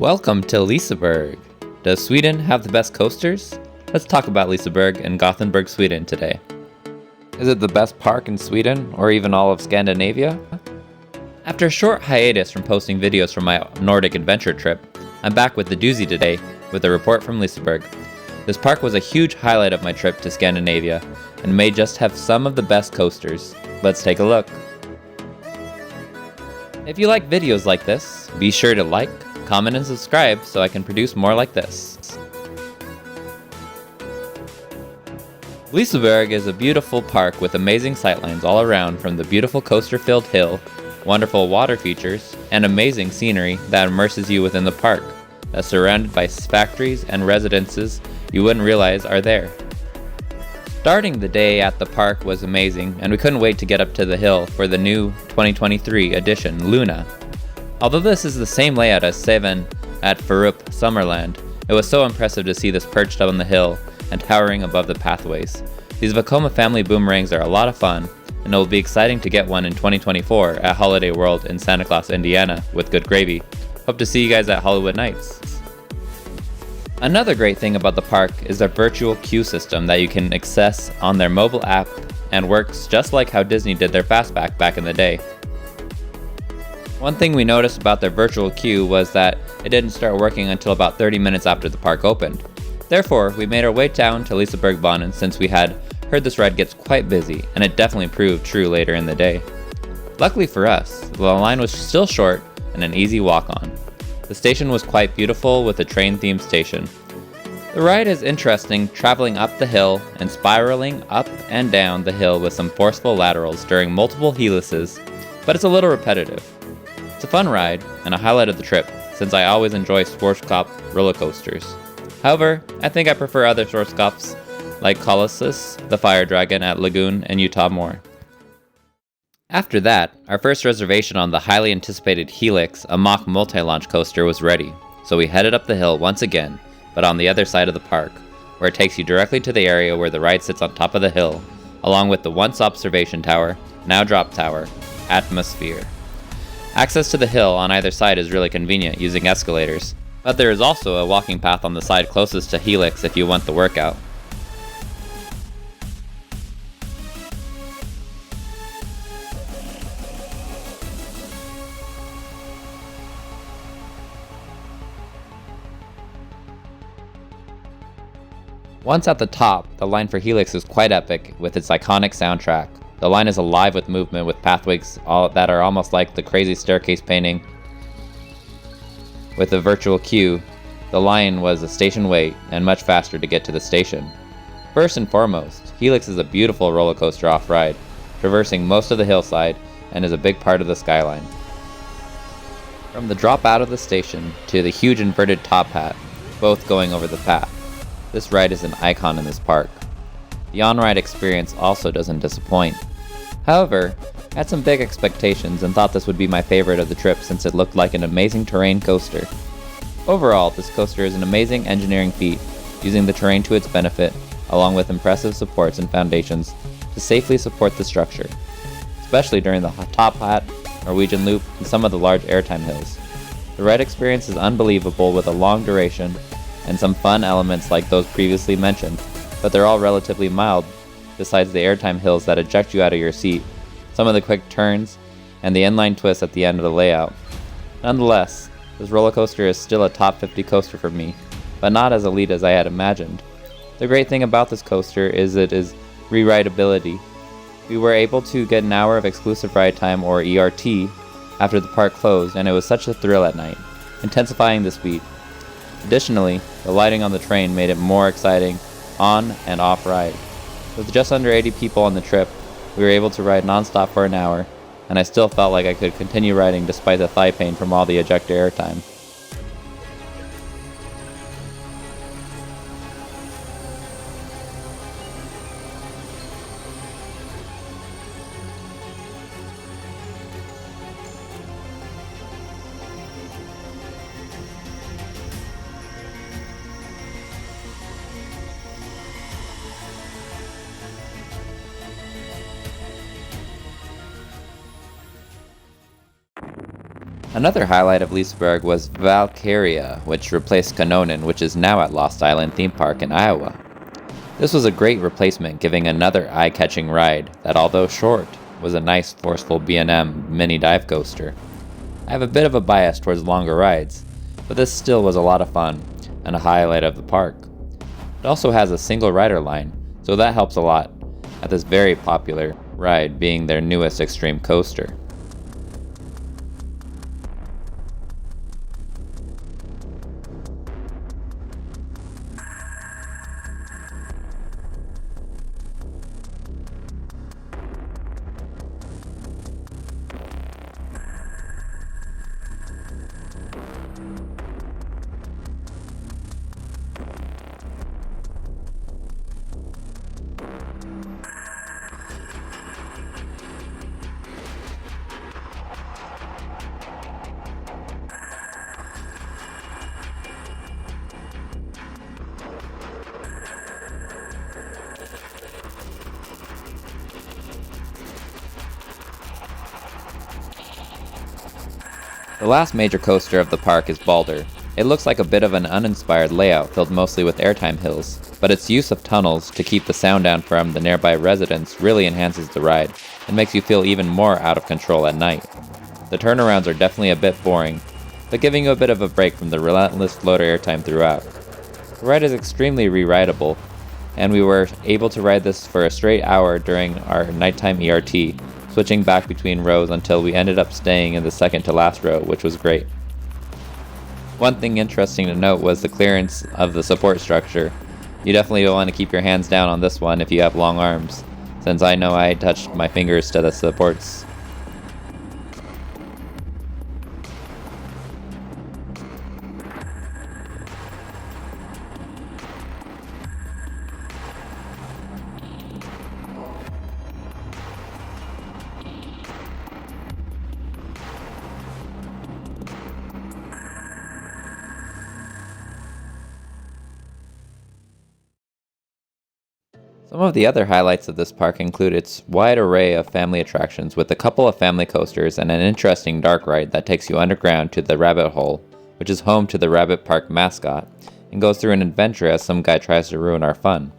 Welcome to Liseberg. Does Sweden have the best coasters? Let's talk about Liseberg in Gothenburg, Sweden today. Is it the best park in Sweden, or even all of Scandinavia? After a short hiatus from posting videos from my Nordic adventure trip, I'm back with the doozy today with a report from Liseberg. This park was a huge highlight of my trip to Scandinavia and may just have some of the best coasters. Let's take a look. If you like videos like this, be sure to like, comment, and subscribe so I can produce more like this. Liseberg is a beautiful park with amazing sightlines all around, from the beautiful coaster-filled hill, wonderful water features, and amazing scenery that immerses you within the park, that's surrounded by factories and residences you wouldn't realize are there. Starting the day at the park was amazing, and we couldn't wait to get up to the hill for the new 2023 edition, Luna. Although this is the same layout as 7 at Flume Summerland, it was so impressive to see this perched up on the hill and towering above the pathways. These Vekoma family boomerangs are a lot of fun, and it will be exciting to get one in 2024 at Holiday World in Santa Claus, Indiana with good gravy. Hope to see you guys at Hollywood Nights. Another great thing about the park is their virtual queue system that you can access on their mobile app and works just like how Disney did their Fastback back in the day. One thing we noticed about their virtual queue was that it didn't start working until about 30 minutes after the park opened. Therefore, we made our way down to Lisebergbanen since we had heard this ride gets quite busy, and it definitely proved true later in the day. Luckily for us, the line was still short and an easy walk on. The station was quite beautiful with a train-themed station. The ride is interesting, traveling up the hill and spiraling up and down the hill with some forceful laterals during multiple helices, but it's a little repetitive. It's a fun ride and a highlight of the trip, since I always enjoy Sportskop roller coasters. However, I think I prefer other Sportskops like Colossus, the Fire Dragon at Lagoon, and Utah more. After that, our first reservation on the highly anticipated Helix, a mock multi-launch coaster, was ready, so we headed up the hill once again, but on the other side of the park, where it takes you directly to the area where the ride sits on top of the hill, along with the once observation tower, now drop tower, Atmosphere. Access to the hill on either side is really convenient using escalators, but there is also a walking path on the side closest to Helix if you want the workout. Once at the top, the line for Helix is quite epic with its iconic soundtrack. The line is alive with movement with pathways that are almost like the crazy staircase painting. With the virtual queue, the line was a station wait and much faster to get to the station. First and foremost, Helix is a beautiful roller coaster off-ride, traversing most of the hillside and is a big part of the skyline. From the drop out of the station to the huge inverted top hat, both going over the path, this ride is an icon in this park. The on-ride experience also doesn't disappoint. However, I had some big expectations and thought this would be my favorite of the trip since it looked like an amazing terrain coaster. Overall, this coaster is an amazing engineering feat, using the terrain to its benefit, along with impressive supports and foundations to safely support the structure, especially during the top hat, Norwegian loop, and some of the large airtime hills. The ride experience is unbelievable with a long duration and some fun elements like those previously mentioned, but they're all relatively mild, besides the airtime hills that eject you out of your seat, some of the quick turns, and the inline twists at the end of the layout. Nonetheless, this roller coaster is still a top 50 coaster for me, but not as elite as I had imagined. The great thing about this coaster is it is re-rideability. We were able to get an hour of exclusive ride time, or ERT, after the park closed, and it was such a thrill at night, intensifying the speed. Additionally, the lighting on the train made it more exciting on and off ride. With just under 80 people on the trip, we were able to ride non-stop for an hour, and I still felt like I could continue riding despite the thigh pain from all the ejector airtime. Another highlight of Liseberg was Valkeria, which replaced Kanonen, which is now at Lost Island Theme Park in Iowa. This was a great replacement, giving another eye-catching ride that, although short, was a nice, forceful B&M mini dive coaster. I have a bit of a bias towards longer rides, but this still was a lot of fun and a highlight of the park. It also has a single rider line, so that helps a lot at this very popular ride being their newest extreme coaster. The last major coaster of the park is Balder. It looks like a bit of an uninspired layout filled mostly with airtime hills, but its use of tunnels to keep the sound down from the nearby residents really enhances the ride and makes you feel even more out of control at night. The turnarounds are definitely a bit boring, but giving you a bit of a break from the relentless floater airtime throughout. The ride is extremely re-rideable, and we were able to ride this for a straight hour during our nighttime ERT, switching back between rows until we ended up staying in the second to last row, which was great. One thing interesting to note was the clearance of the support structure. You definitely want to keep your hands down on this one if you have long arms, since I know I touched my fingers to the supports. Some of the other highlights of this park include its wide array of family attractions with a couple of family coasters and an interesting dark ride that takes you underground to the Rabbit Hole, which is home to the Rabbit Park mascot, and goes through an adventure as some guy tries to ruin our fun.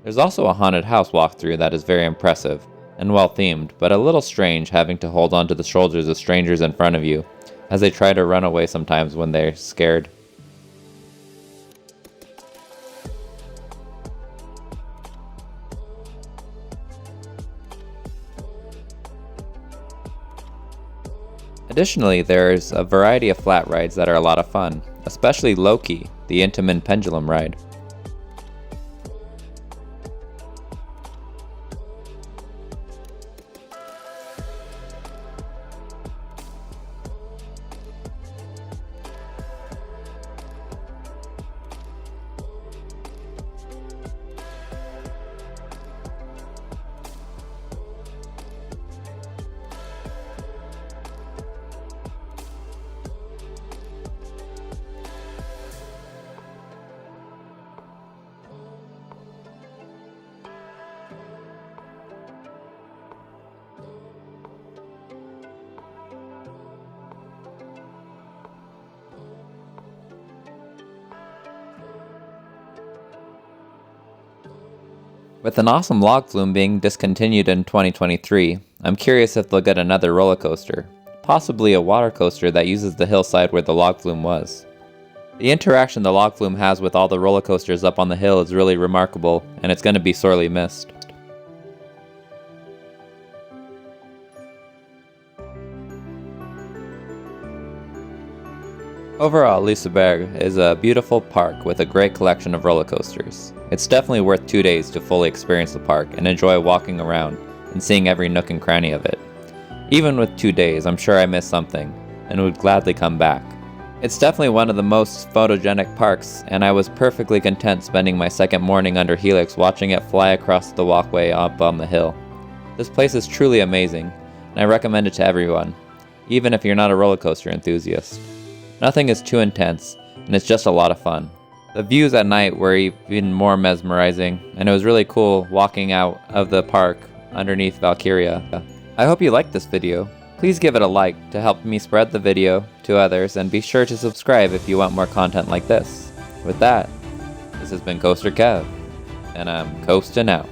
There's also a haunted house walkthrough that is very impressive, and well themed, but a little strange having to hold onto the shoulders of strangers in front of you, as they try to run away sometimes when they're scared. Additionally, there's a variety of flat rides that are a lot of fun, especially Loki, the Intamin pendulum ride. With an awesome log flume being discontinued in 2023, I'm curious if they'll get another roller coaster, possibly a water coaster that uses the hillside where the log flume was. The interaction the log flume has with all the roller coasters up on the hill is really remarkable, and it's going to be sorely missed. Overall, Liseberg is a beautiful park with a great collection of roller coasters. It's definitely worth 2 days to fully experience the park and enjoy walking around and seeing every nook and cranny of it. Even with 2 days, I'm sure I missed something and would gladly come back. It's definitely one of the most photogenic parks, and I was perfectly content spending my second morning under Helix watching it fly across the walkway up on the hill. This place is truly amazing, and I recommend it to everyone, even if you're not a roller coaster enthusiast. Nothing is too intense, and it's just a lot of fun. The views at night were even more mesmerizing, and it was really cool walking out of the park underneath Valkeria. I hope you liked this video. Please give it a like to help me spread the video to others, and be sure to subscribe if you want more content like this. With that, this has been Coaster Kev, and I'm coasting out.